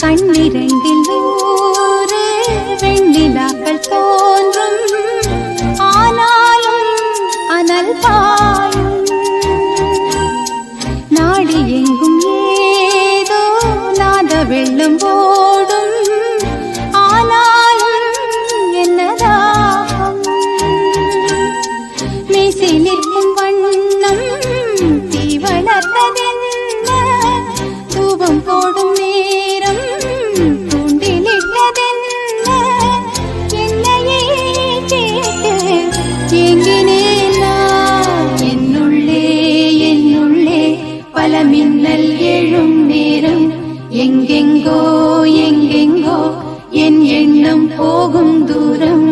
கண்ணிரண்டில் 100 வெண்ணிலாக்கள் தோன்றும், ஆனாலும் அனல் பாயும். நாடி எங்கும் ஏதோ நாத வெள்ளம் ஓடும், ஆனாலும் என்னதாகும். மீசை நிற்கும் வண்ணம் தீ வளர்த்ததென்ன, தூபம் போடும் நேரம் தூண்டிலிட்டதென்ன. என்னையே கேட்டு ஏங்கினேன் நான். என்னுள்ளே பல மின்னல் எழும் நேரம், எங்கெங்கோ என் எண்ணம் போகும் தூரம்.